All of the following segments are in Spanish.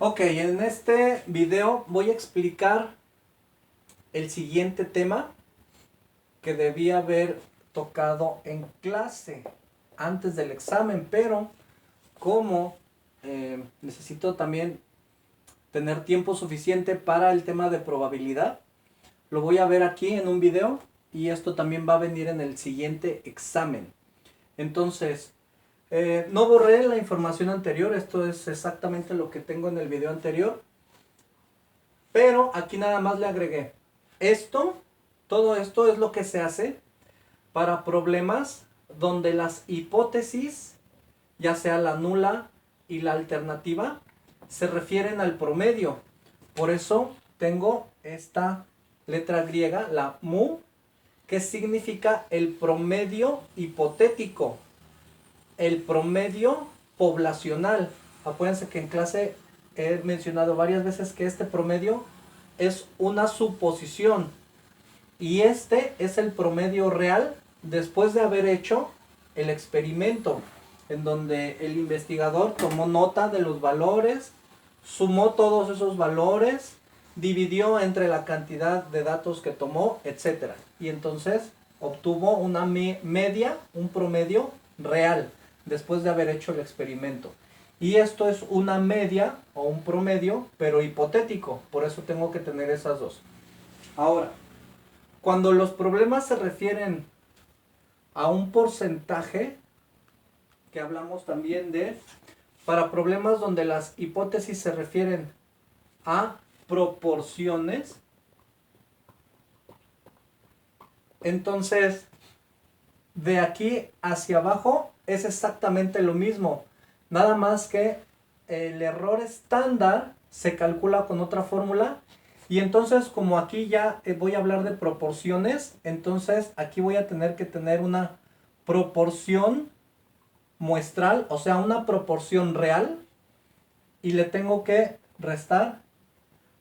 Ok, en este video voy a explicar el siguiente tema que debía haber tocado en clase antes del examen, pero como necesito también tener tiempo suficiente para el tema de probabilidad, lo voy a ver aquí en un video y esto también va a venir en el siguiente examen. Entonces, no borré la información anterior, esto es exactamente lo que tengo en el video anterior, pero aquí nada más le agregué esto. Todo esto es lo que se hace para problemas donde las hipótesis, ya sea la nula y la alternativa, se refieren al promedio. Por eso tengo esta letra griega, la mu, que significa el promedio hipotético, el promedio poblacional. Acuérdense que en clase he mencionado varias veces que este promedio es una suposición y este es el promedio real después de haber hecho el experimento en donde el investigador tomó nota de los valores, sumó todos esos valores, dividió entre la cantidad de datos que tomó, etc. Y entonces obtuvo una media, un promedio real después de haber hecho el experimento. Y esto es una media o un promedio, pero hipotético. Por eso tengo que tener esas dos. Ahora, cuando los problemas se refieren a un porcentaje, que hablamos también de, para problemas donde las hipótesis se refieren a proporciones, entonces de aquí hacia abajo es exactamente lo mismo, nada más que el error estándar se calcula con otra fórmula. Y entonces, como aquí ya voy a hablar de proporciones, entonces aquí voy a tener que tener una proporción muestral, o sea, una proporción real, y le tengo que restar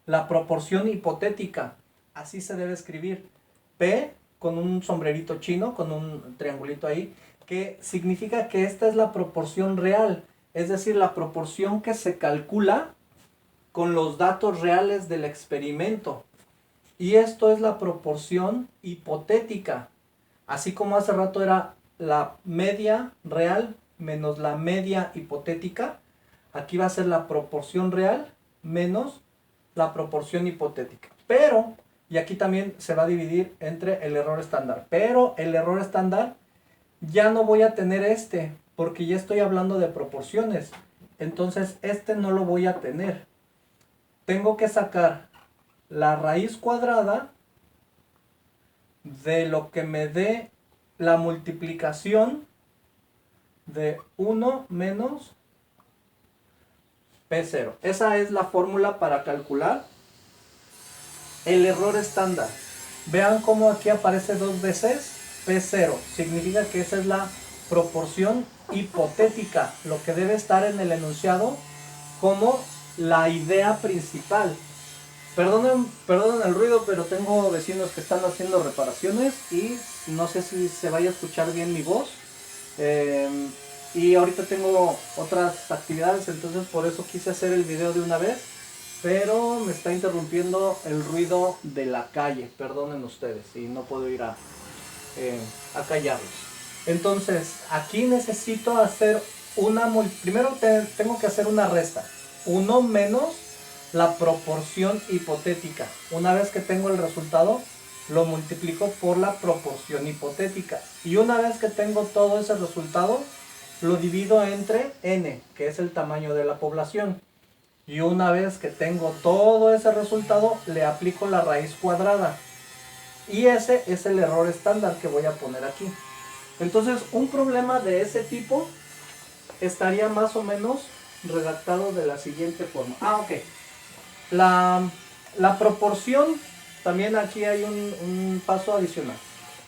la proporción hipotética. Así se debe escribir. P con un sombrerito chino, con un triangulito ahí, que significa que esta es la proporción real, es decir, la proporción que se calcula con los datos reales del experimento. Y esto es la proporción hipotética. Así como hace rato era la media real menos la media hipotética, aquí va a ser la proporción real menos la proporción hipotética. Pero, y aquí también se va a dividir entre el error estándar. Pero el error estándar ya no voy a tener este, porque ya estoy hablando de proporciones. Entonces este no lo voy a tener. Tengo que sacar la raíz cuadrada de lo que me dé la multiplicación de 1 menos P0. Esa es la fórmula para calcular el error estándar. Vean cómo aquí aparece dos veces P0. Significa que esa es la proporción hipotética, lo que debe estar en el enunciado como la idea principal. Perdonen el ruido, pero tengo vecinos que están haciendo reparaciones y no sé si se vaya a escuchar bien mi voz. Y ahorita tengo otras actividades, entonces por eso quise hacer el video de una vez, pero me está interrumpiendo el ruido de la calle. Perdonen ustedes y no puedo ir a callarlos. Entonces aquí necesito hacer primero tengo que hacer una resta. 1 menos la proporción hipotética. Una vez que tengo el resultado, lo multiplico por la proporción hipotética. Y una vez que tengo todo ese resultado, lo divido entre n, que es el tamaño de la población. Y una vez que tengo todo ese resultado, le aplico la raíz cuadrada. Y ese es el error estándar que voy a poner aquí. Entonces, un problema de ese tipo estaría más o menos redactado de la siguiente forma. Ok. La proporción, también aquí hay un paso adicional.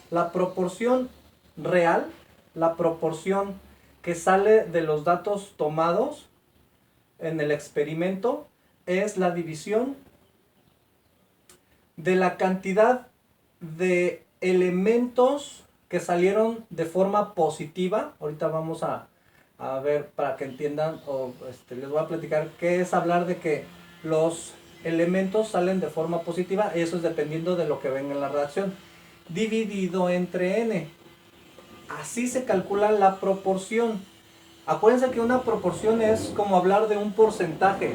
La proporción real, la proporción que sale de los datos tomados en el experimento, es la división de la cantidad de elementos que salieron de forma positiva. Ahorita vamos a A ver, para que entiendan, les voy a platicar qué es hablar de que los elementos salen de forma positiva, eso es dependiendo de lo que venga en la reacción, dividido entre n. Así se calcula la proporción. Acuérdense que una proporción es como hablar de un porcentaje.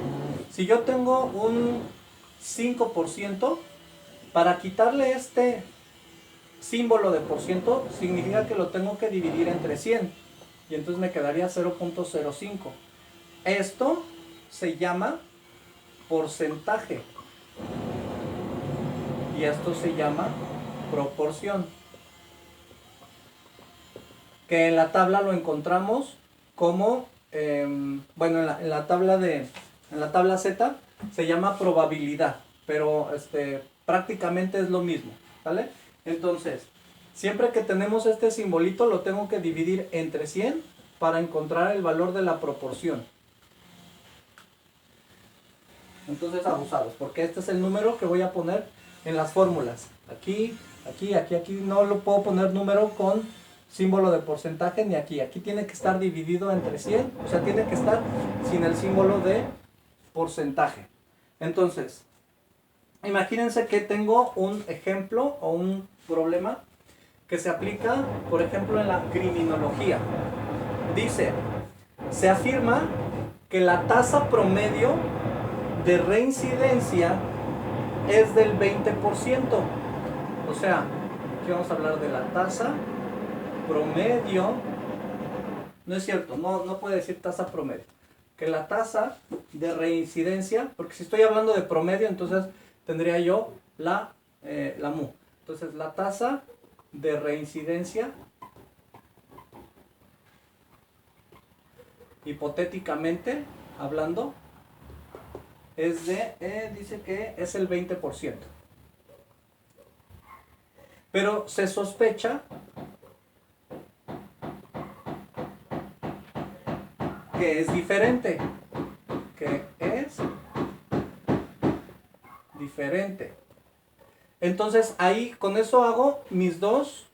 Si yo tengo un 5%, para quitarle este símbolo de por ciento, significa que lo tengo que dividir entre 100. Y entonces me quedaría 0.05. Esto se llama porcentaje. Y esto se llama proporción. Que en la tabla lo encontramos como, bueno, en la tabla Z se llama probabilidad, pero prácticamente es lo mismo, ¿vale? Entonces, siempre que tenemos este simbolito lo tengo que dividir entre 100 para encontrar el valor de la proporción. Entonces, abusados, porque este es el número que voy a poner en las fórmulas. Aquí, aquí, aquí, aquí no lo puedo poner número con símbolo de porcentaje ni aquí. Aquí tiene que estar dividido entre 100, o sea, tiene que estar sin el símbolo de porcentaje. Entonces, imagínense que tengo un ejemplo o un problema que se aplica, por ejemplo, en la criminología. Dice, se afirma que la tasa promedio de reincidencia es del 20%. O sea, aquí vamos a hablar de la tasa promedio. No es cierto, no puede decir tasa promedio. Que la tasa de reincidencia, porque si estoy hablando de promedio, entonces tendría yo la mu. Entonces la tasa de reincidencia, hipotéticamente hablando, es dice que es el 20%. Pero se sospecha que es diferente. Que es diferente. Entonces ahí con eso hago mis dos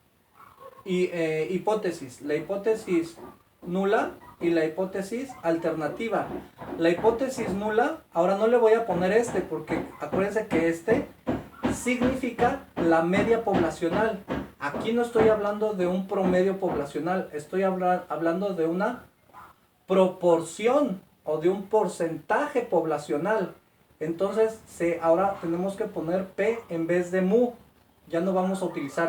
hipótesis. La hipótesis nula y la hipótesis alternativa. La hipótesis nula, ahora no le voy a poner porque acuérdense que significa la media poblacional. Aquí no estoy hablando de un promedio poblacional, estoy hablando de una proporción o de un porcentaje poblacional. Entonces ahora tenemos que poner P en vez de mu. Ya no vamos a utilizar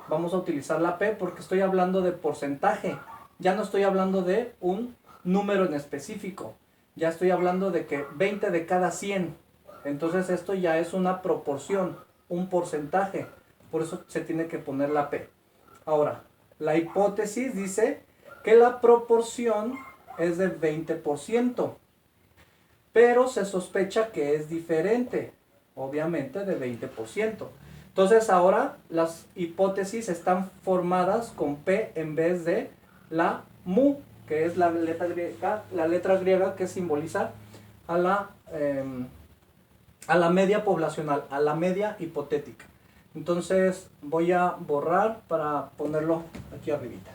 vamos a utilizar la P porque estoy hablando de porcentaje. Ya no estoy hablando de un número en específico. Ya estoy hablando de que 20 de cada 100. Entonces esto ya es una proporción, un porcentaje. Por eso se tiene que poner la P. Ahora, la hipótesis dice que la proporción es del 20%. Pero se sospecha que es diferente, obviamente de 20%. Entonces ahora las hipótesis están formadas con P en vez de la mu, que es la letra griega que simboliza a la media poblacional, a la media hipotética. Entonces voy a borrar para ponerlo aquí arribita.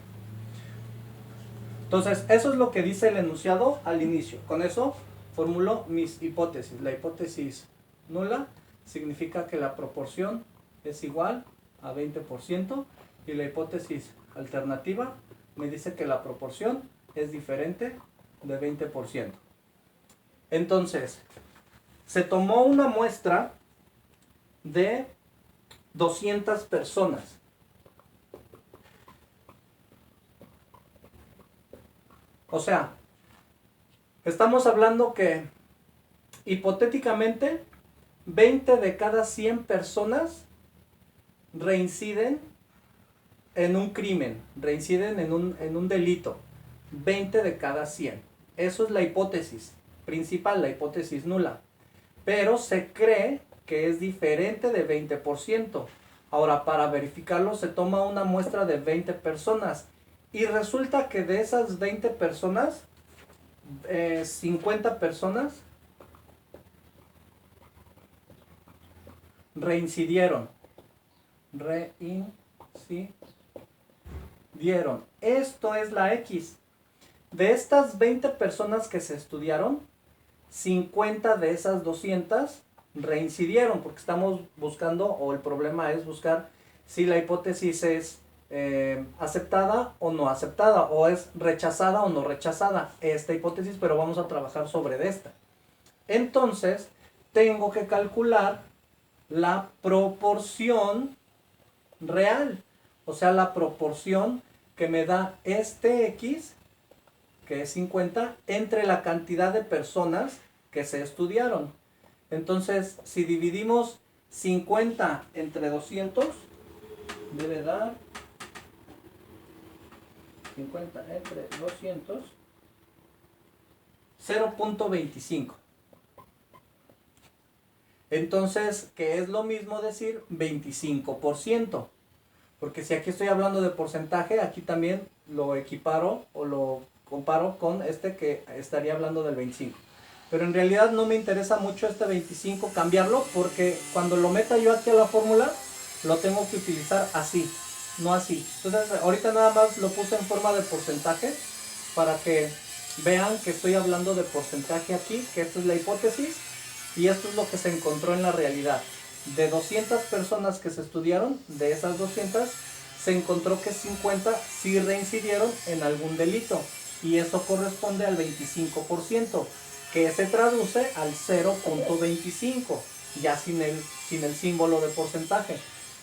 Entonces eso es lo que dice el enunciado al inicio. Con eso formulo mis hipótesis. La hipótesis nula significa que la proporción es igual a 20% y la hipótesis alternativa me dice que la proporción es diferente de 20%. Entonces, se tomó una muestra de 200 personas. O sea, estamos hablando que hipotéticamente 20 de cada 100 personas reinciden en un crimen, reinciden en un delito. 20 de cada 100. Eso es la hipótesis principal, la hipótesis nula. Pero se cree que es diferente de 20%. Ahora, para verificarlo se toma una muestra de 20 personas. Y resulta que de esas 20 personas, 50 personas reincidieron. Esto es la X. De estas 20 personas que se estudiaron, 50 de esas 200 reincidieron, porque estamos buscando, o el problema es buscar si la hipótesis es aceptada o no aceptada, o es rechazada o no rechazada esta hipótesis, pero vamos a trabajar sobre esta. Entonces, tengo que calcular la proporción real, o sea, la proporción que me da este X, que es 50, entre la cantidad de personas que se estudiaron. Entonces, si dividimos 50 entre 200, debe dar 50 entre 200, 0.25. Entonces, ¿qué es lo mismo decir 25%? Porque si aquí estoy hablando de porcentaje, aquí también lo equiparo o lo comparo con este que estaría hablando del 25. Pero en realidad no me interesa mucho este 25 cambiarlo, porque cuando lo meta yo aquí a la fórmula, lo tengo que utilizar así, no así. Entonces ahorita nada más lo puse en forma de porcentaje para que vean que estoy hablando de porcentaje aquí, que esta es la hipótesis y esto es lo que se encontró en la realidad. De 200 personas que se estudiaron, de esas 200, se encontró que 50 sí reincidieron en algún delito y eso corresponde al 25%, que se traduce al 0.25, ya sin el símbolo de porcentaje.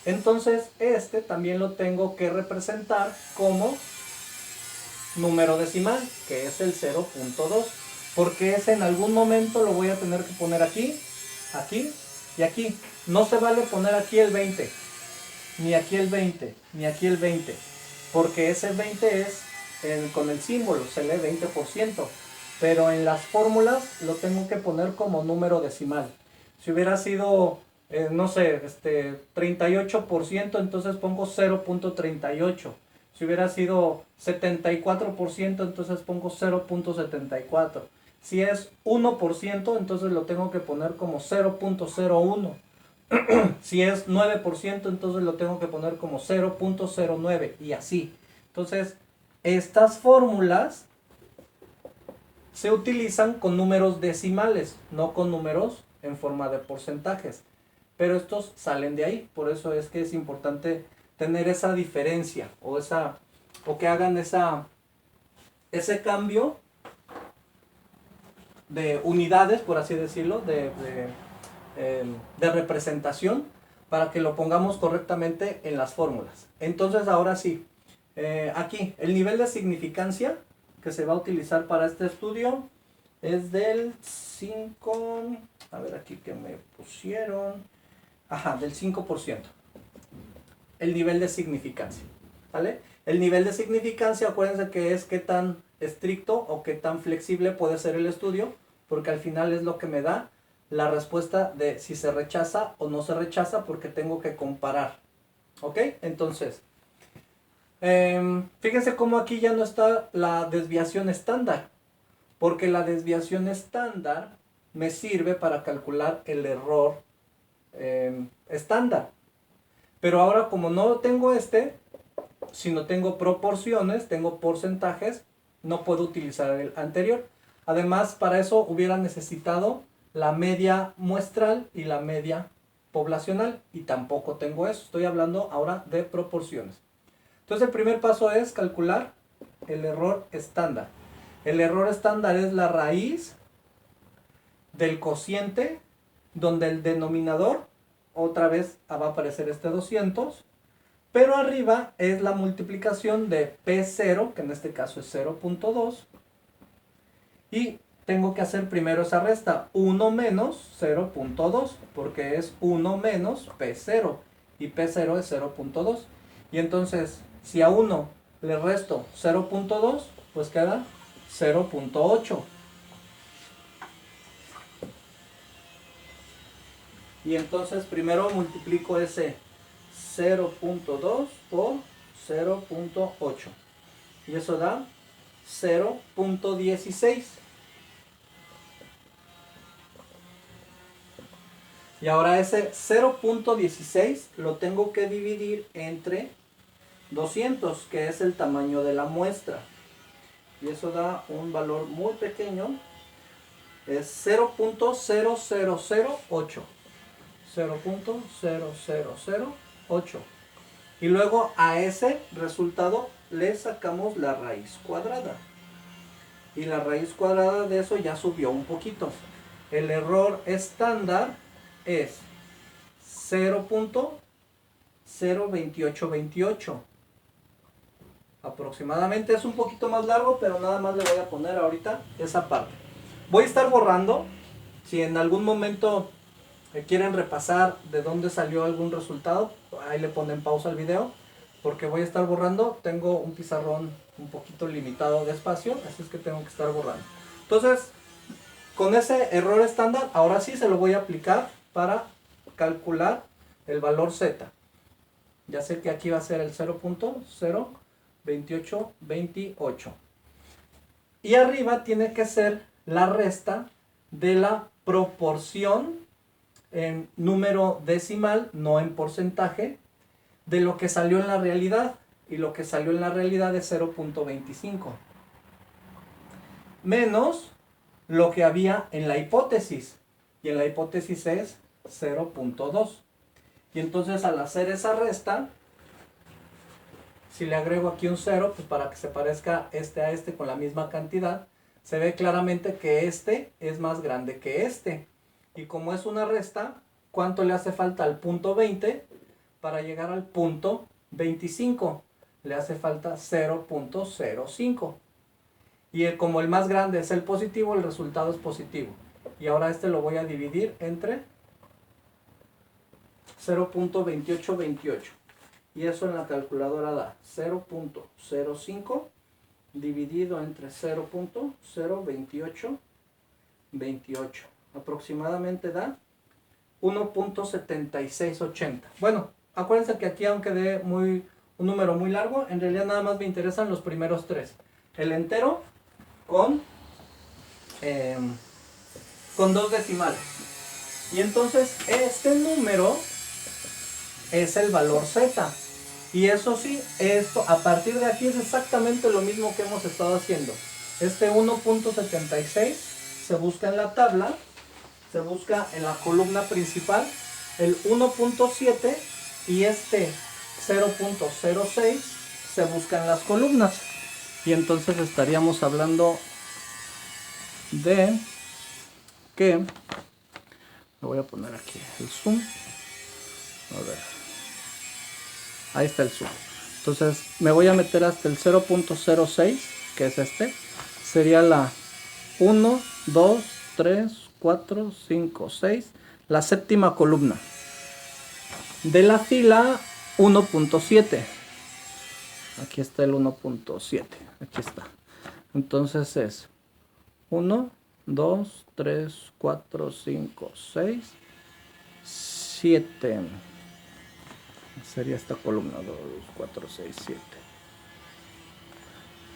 Entonces este también lo tengo que representar como número decimal, que es el 0.2, porque ese en algún momento lo voy a tener que poner aquí, aquí y aquí. No se vale poner aquí el 20, ni aquí el 20, ni aquí el 20, porque ese 20 es con el símbolo, se lee 20%, pero en las fórmulas lo tengo que poner como número decimal. Si hubiera sido, no sé, 38%, entonces pongo 0.38. Si hubiera sido 74%, entonces pongo 0.74. Si es 1%, entonces lo tengo que poner como 0.01. Si es 9%, entonces lo tengo que poner como 0.09 y así. Entonces, estas fórmulas se utilizan con números decimales, no con números en forma de porcentajes. Pero estos salen de ahí, por eso es que es importante tener esa diferencia o que hagan ese cambio de unidades, por así decirlo, de representación, para que lo pongamos correctamente en las fórmulas. Entonces ahora sí, aquí el nivel de significancia que se va a utilizar para este estudio es del 5, a ver aquí que me pusieron, del 5%. El nivel de significancia, ¿vale? El nivel de significancia, acuérdense que es qué tan estricto o qué tan flexible puede ser el estudio, porque al final es lo que me da la respuesta de si se rechaza o no se rechaza, porque tengo que comparar, ¿ok? Entonces, fíjense cómo aquí ya no está la desviación estándar, porque la desviación estándar me sirve para calcular el error estándar. Pero ahora como no tengo sino tengo proporciones, tengo porcentajes, no puedo utilizar el anterior. Además, para eso hubiera necesitado la media muestral y la media poblacional, y tampoco tengo eso. Estoy hablando ahora de proporciones. Entonces el primer paso es calcular el error estándar. El error estándar es la raíz del cociente, donde el denominador, otra vez va a aparecer 200, pero arriba es la multiplicación de P0, que en este caso es 0.2, y tengo que hacer primero esa resta, 1 menos 0.2, porque es 1 menos P0, y P0 es 0.2, y entonces si a 1 le resto 0.2, pues queda 0.8. Y entonces primero multiplico ese 0.2 por 0.8. Y eso da 0.16. Y ahora ese 0.16 lo tengo que dividir entre 200, que es el tamaño de la muestra. y eso da un valor muy pequeño, es 0.0008. 0.0008. Y luego a ese resultado le sacamos la raíz cuadrada. Y la raíz cuadrada de eso ya subió un poquito. El error estándar es 0.02828. Aproximadamente es un poquito más largo, pero nada más le voy a poner ahorita esa parte. Voy a estar borrando. Si en algún momento quieren repasar de dónde salió algún resultado, ahí le ponen pausa al video, porque voy a estar borrando. Tengo un pizarrón un poquito limitado de espacio, así es que tengo que estar borrando. Entonces, con ese error estándar, ahora sí se lo voy a aplicar para calcular el valor Z. Ya sé que aquí va a ser el 0.02828. Y arriba tiene que ser la resta de la proporción en número decimal, no en porcentaje, de lo que salió en la realidad. Y lo que salió en la realidad es 0.25. Menos lo que había en la hipótesis. Y en la hipótesis es 0.2. Y entonces al hacer esa resta, si le agrego aquí un 0, pues para que se parezca este a este con la misma cantidad, se ve claramente que este es más grande que este. Y como es una resta, ¿cuánto le hace falta al punto 20 para llegar al punto 25? Le hace falta 0.05. Y como el más grande es el positivo, el resultado es positivo. Y ahora este lo voy a dividir entre 0.2828. Y eso en la calculadora da 0.05 dividido entre 0.02828. Aproximadamente da 1.7680. Bueno, acuérdense que aquí, aunque dé un número muy largo, en realidad nada más me interesan los primeros tres. El entero con 2 decimales. Y entonces este número es el valor Z. Y eso sí, esto a partir de aquí es exactamente lo mismo que hemos estado haciendo. Este 1.76 se busca en la tabla, se busca en la columna principal, el 1.7 y este 0.06 se busca en las columnas. Y entonces estaríamos hablando de que, le voy a poner aquí el zoom, a ver, ahí está el zoom. Entonces me voy a meter hasta el 0.06, que es este, sería la 1, 2, 3, 4, 5, 6, la séptima columna. De la fila 1.7. Aquí está el 1.7. Aquí está. Entonces es 1, 2, 3, 4, 5, 6, 7. Sería esta columna 2, 4, 6, 7.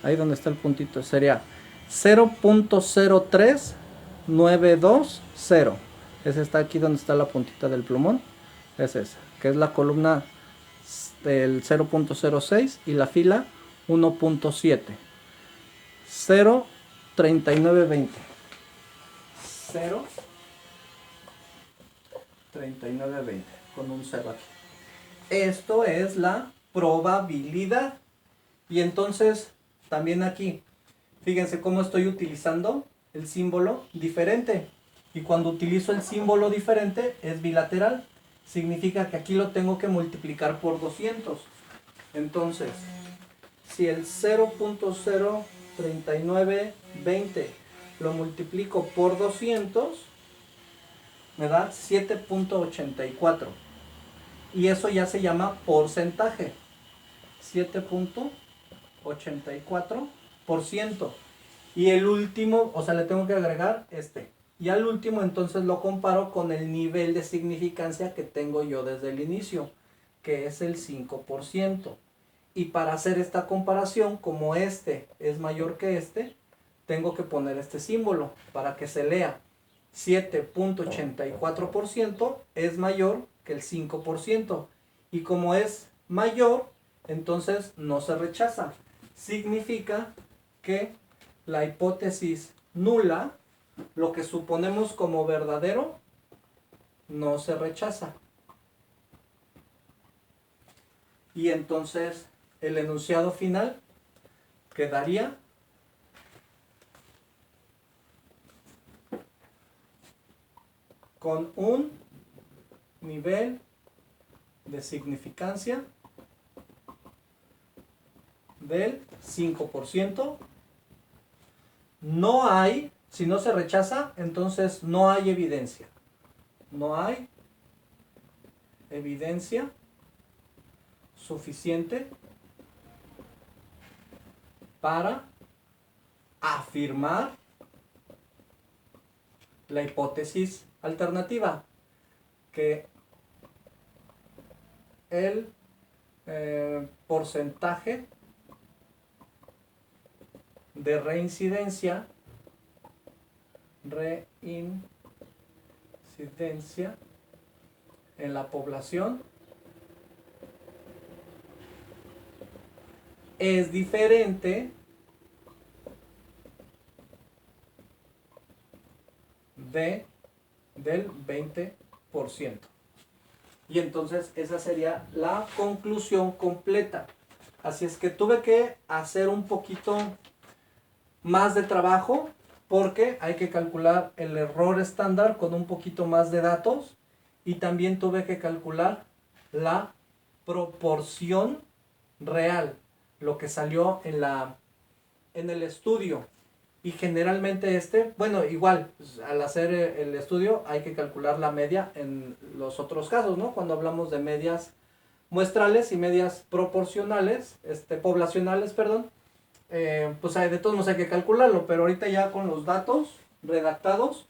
Ahí donde está el puntito sería 0.03920. Ese está aquí donde está la puntita del plumón. Es esa, que es la columna del 0.06 y la fila 1.7. 0.3920. 0.3920 con un 0 aquí. Esto es la probabilidad. Y entonces también aquí, fíjense cómo estoy utilizando el símbolo diferente. Y cuando utilizo el símbolo diferente es bilateral. Significa que aquí lo tengo que multiplicar por 200. Entonces, si el 0.03920 lo multiplico por 200, me da 7.84. Y eso ya se llama porcentaje. 7.84%. Y el último, o sea, le tengo que agregar este. Y al último entonces lo comparo con el nivel de significancia que tengo yo desde el inicio, que es el 5%. Y para hacer esta comparación, como este es mayor que este, tengo que poner este símbolo para que se lea. 7.84% es mayor que el 5%. Y como es mayor, entonces no se rechaza. Significa que la hipótesis nula, lo que suponemos como verdadero, no se rechaza. Y entonces el enunciado final quedaría con un nivel de significancia del 5%. No hay, si no se rechaza, entonces no hay evidencia. No hay evidencia suficiente para afirmar la hipótesis alternativa, que el porcentaje de reincidencia en la población es diferente del 20%. Y entonces esa sería la conclusión completa. Así es que tuve que hacer un poquito más de trabajo porque hay que calcular el error estándar con un poquito más de datos, y también tuve que calcular la proporción real, lo que salió en el estudio. Y generalmente bueno, igual, pues, al hacer el estudio hay que calcular la media en los otros casos, ¿no? Cuando hablamos de medias muestrales y medias proporcionales, poblacionales, perdón, pues de todos modos hay que calcularlo, pero ahorita ya con los datos redactados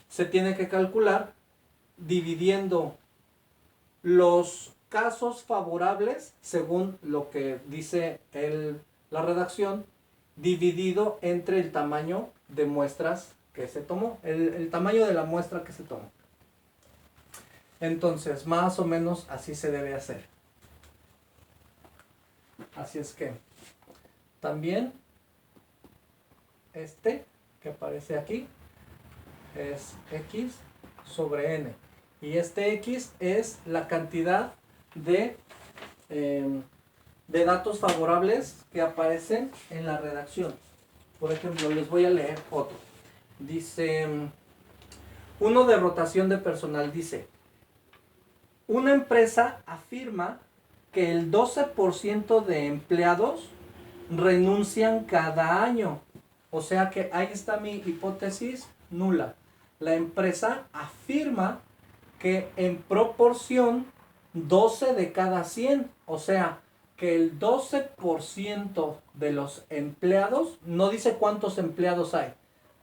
se tiene que calcular dividiendo los casos favorables, según lo que dice la redacción, dividido entre el tamaño de muestras que se tomó, el tamaño de la muestra que se tomó. Entonces, más o menos así se debe hacer. Así es que también que aparece aquí es X sobre N. Y X es la cantidad de datos favorables que aparecen en la redacción. Por ejemplo, les voy a leer otro. Dice, uno de rotación de personal, dice, una empresa afirma que el 12% de empleados renuncian cada año. O sea que ahí está mi hipótesis nula. La empresa afirma que en proporción 12 de cada 100, o sea, que el 12% de los empleados, no dice cuántos empleados hay,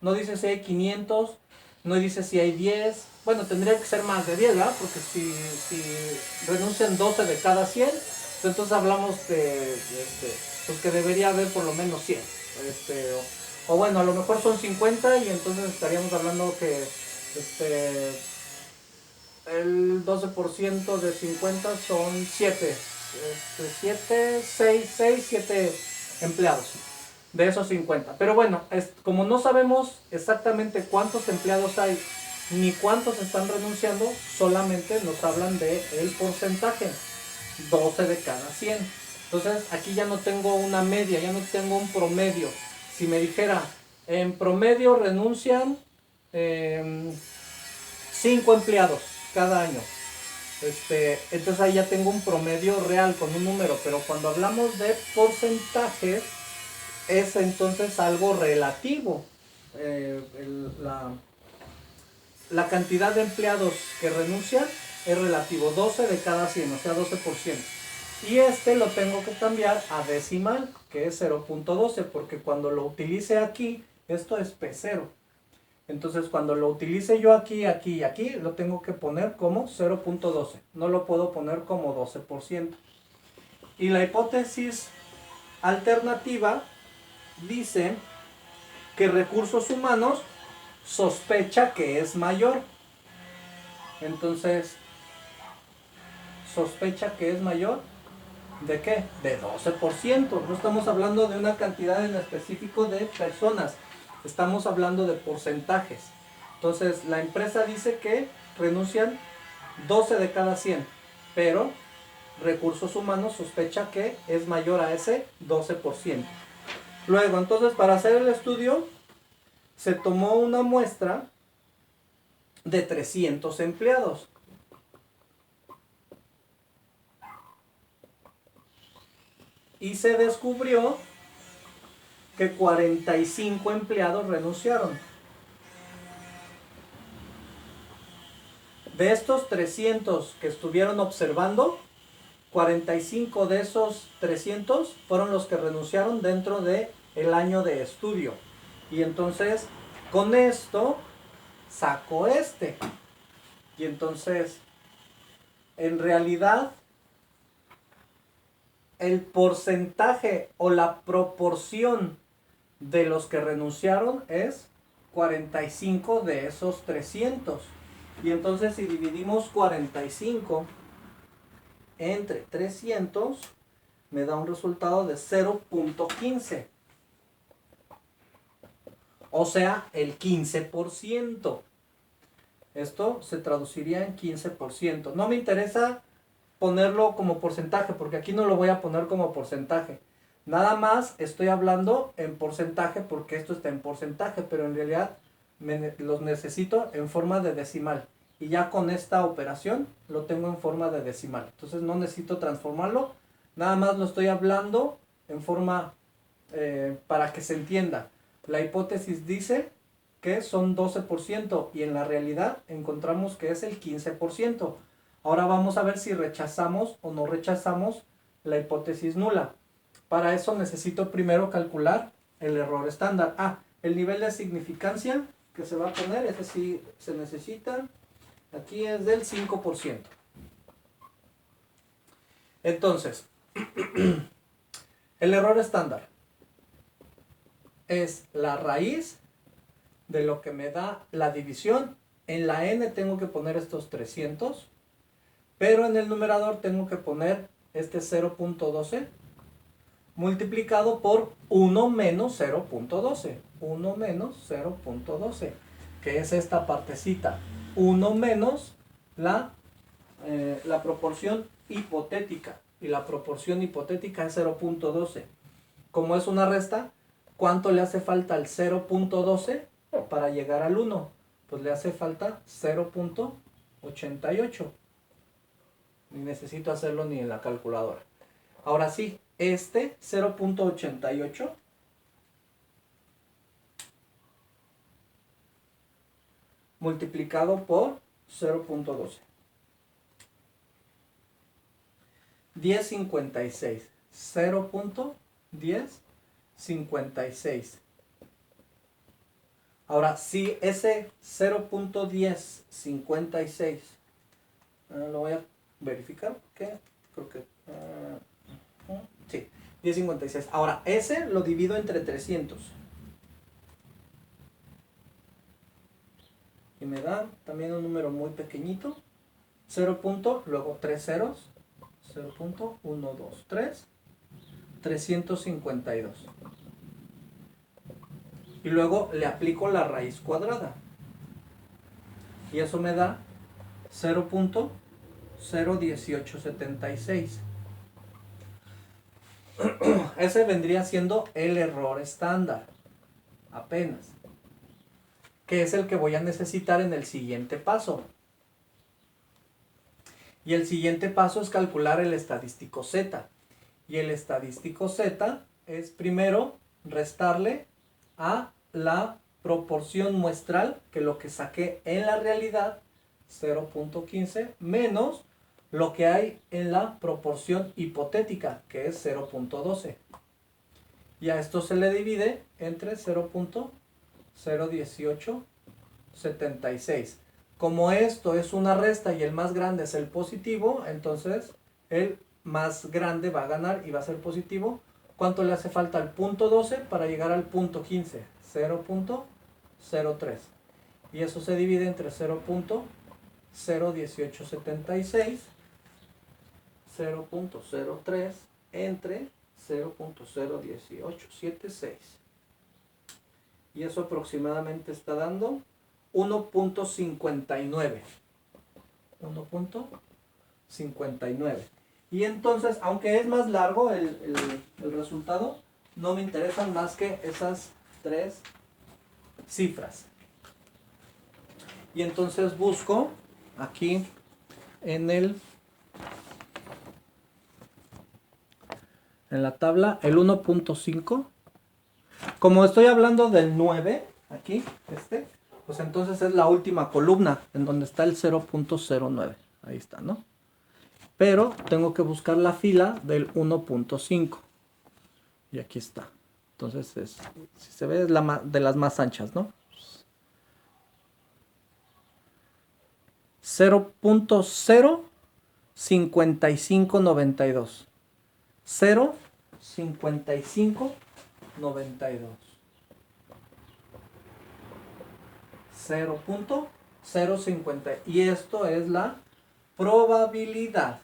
no dice si hay 500, no dice si hay 10, bueno, tendría que ser más de 10, ¿verdad? Porque si renuncian 12 de cada 100, entonces hablamos pues que debería haber por lo menos 100, o bueno, a lo mejor son 50 y entonces estaríamos hablando que el 12% de 50 son 7, 7 empleados de esos 50. Pero bueno, como no sabemos exactamente cuántos empleados hay ni cuántos están renunciando, solamente nos hablan del porcentaje, 12 de cada 100. Entonces aquí ya no tengo una media, ya no tengo un promedio. Si me dijera, en promedio renuncian 5 empleados cada año, entonces ahí ya tengo un promedio real con un número, pero cuando hablamos de porcentajes es entonces algo relativo. La cantidad de empleados que renuncian es relativo, 12 de cada 100, o sea 12%. Y lo tengo que cambiar a decimal, que es 0.12, porque cuando lo utilice aquí, esto es P0. Entonces cuando lo utilice yo aquí, aquí y aquí, lo tengo que poner como 0.12. No lo puedo poner como 12%. Y la hipótesis alternativa dice que recursos humanos sospecha que es mayor. Entonces, sospecha que es mayor ¿De qué? De 12%. No estamos hablando de una cantidad en específico de personas. Estamos hablando de porcentajes. Entonces, la empresa dice que renuncian 12 de cada 100, pero Recursos Humanos sospecha que es mayor a ese 12%. Luego, entonces, para hacer el estudio, se tomó una muestra de 300 empleados. Y se descubrió que 45 empleados renunciaron. De estos 300 que estuvieron observando, 45 de esos 300 fueron los que renunciaron dentro de el año de estudio. Y entonces, con esto, sacó este. Y entonces, en realidad, el porcentaje o la proporción de los que renunciaron es 45 de esos 300. Y entonces, si dividimos 45 entre 300, me da un resultado de 0.15. O sea, el 15%. Esto se traduciría en 15%. No me interesa ponerlo como porcentaje, porque aquí no lo voy a poner como porcentaje. Nada más estoy hablando en porcentaje porque esto está en porcentaje, pero en realidad los necesito en forma de decimal. Y ya con esta operación lo tengo en forma de decimal. Entonces no necesito transformarlo, nada más lo estoy hablando en forma para que se entienda. La hipótesis dice que son 12% y en la realidad encontramos que es el 15%. Ahora vamos a ver si rechazamos o no rechazamos la hipótesis nula. Para eso necesito primero calcular el error estándar. El nivel de significancia que se va a poner, ese sí se necesita. Aquí es del 5%. Entonces, el error estándar es la raíz de lo que me da la división. En la n tengo que poner estos 300, pero en el numerador tengo que poner este 0.12 multiplicado por 1 menos 0.12. 1 menos 0.12, que es esta partecita. 1 menos la proporción hipotética. Y la proporción hipotética es 0.12. Como es una resta, ¿cuánto le hace falta al 0.12 para llegar al 1? Pues le hace falta 0.88. Ni necesito hacerlo ni en la calculadora. Ahora sí, este 0.88 multiplicado por 0.12. 1056. 0.1056. Ahora, si ese 0.1056, lo voy a verificar porque creo que... sí, 1056. Ahora, ese lo divido entre 300. Y me da también un número muy pequeñito. 0. Luego 3 ceros. 0.123. 352. Y luego le aplico la raíz cuadrada. Y eso me da 0.01876. Ese vendría siendo el error estándar. Apenas. Que es el que voy a necesitar en el siguiente paso. Y el siguiente paso es calcular el estadístico Z. Y el estadístico Z es primero restarle a la proporción muestral, que lo que saqué en la realidad, 0.15, menos lo que hay en la proporción hipotética, que es 0.12. Y a esto se le divide entre 0.01876. Como esto es una resta y el más grande es el positivo, entonces el más grande va a ganar y va a ser positivo. ¿Cuánto le hace falta al punto 12 para llegar al punto 15? 0.03. Y eso se divide entre 0.01876, 0.03 entre 0.01876. Y eso aproximadamente está dando 1.59. 1.59. Y entonces, aunque es más largo el resultado, no me interesan más que esas tres cifras. Y entonces busco aquí en la tabla el 1.5. Como estoy hablando del 9, aquí, pues entonces es la última columna en donde está el 0.09. Ahí está, ¿no? Pero tengo que buscar la fila del 1.5. Y aquí está. Entonces, si se ve, es de las más anchas, ¿no? 0.05592. 0.5592. 0.050. Y esto es la probabilidad.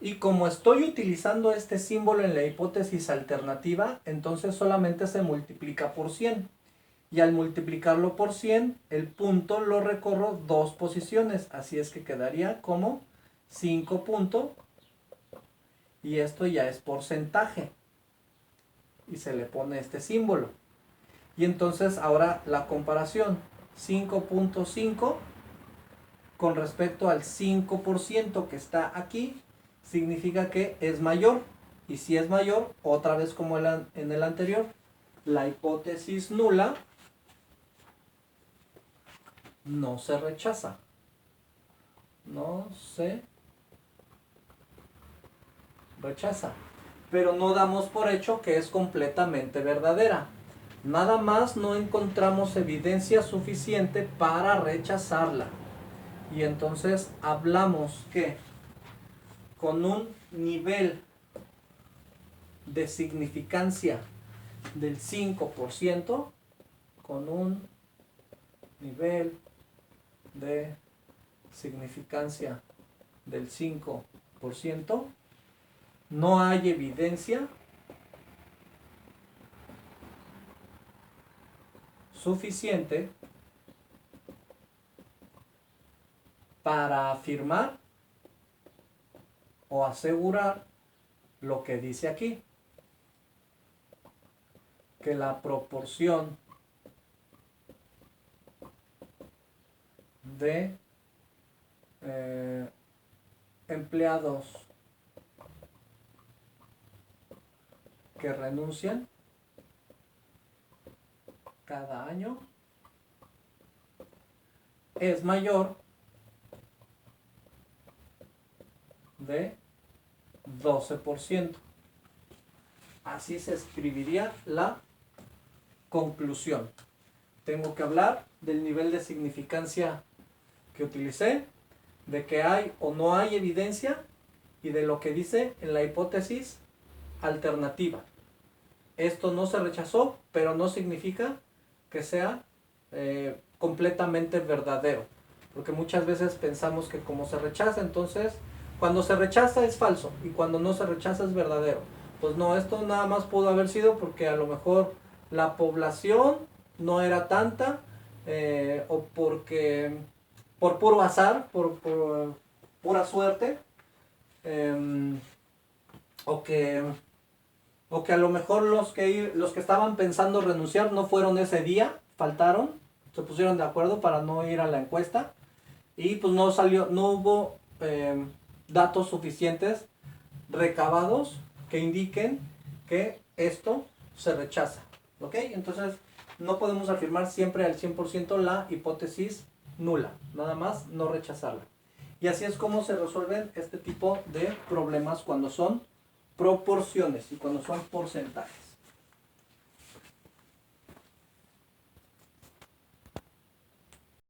Y como estoy utilizando este símbolo en la hipótesis alternativa, entonces solamente se multiplica por 100. Y al multiplicarlo por 100, el punto lo recorro 2 posiciones. Así es que quedaría como 5 puntos. Y esto ya es porcentaje. Y se le pone este símbolo. Y entonces ahora la comparación. 5.5 con respecto al 5% que está aquí, significa que es mayor. Y si es mayor, otra vez como en el anterior, la hipótesis nula no se rechaza. No se rechaza. Pero no damos por hecho que es completamente verdadera. Nada más no encontramos evidencia suficiente para rechazarla. Y entonces hablamos que con un nivel de significancia del 5%, con un nivel de significancia del 5%, no hay evidencia suficiente para afirmar o asegurar lo que dice aquí, que la proporción de empleados que renuncian cada año es mayor de 12%. Así se escribiría la conclusión. Tengo que hablar del nivel de significancia que utilicé, de que hay o no hay evidencia y de lo que dice en la hipótesis alternativa. Esto no se rechazó, pero no significa que sea completamente verdadero, porque muchas veces pensamos que como se rechaza, entonces cuando se rechaza es falso y cuando no se rechaza es verdadero. Pues no, esto nada más pudo haber sido porque a lo mejor la población no era tanta, o porque por puro azar, por pura suerte, o que a lo mejor los que estaban pensando renunciar no fueron ese día, faltaron, se pusieron de acuerdo para no ir a la encuesta y pues no hubo datos suficientes recabados que indiquen que esto se rechaza. ¿Ok? Entonces no podemos afirmar siempre al 100% la hipótesis nula, nada más no rechazarla. Y así es como se resuelven este tipo de problemas cuando son proporciones y cuando son porcentajes.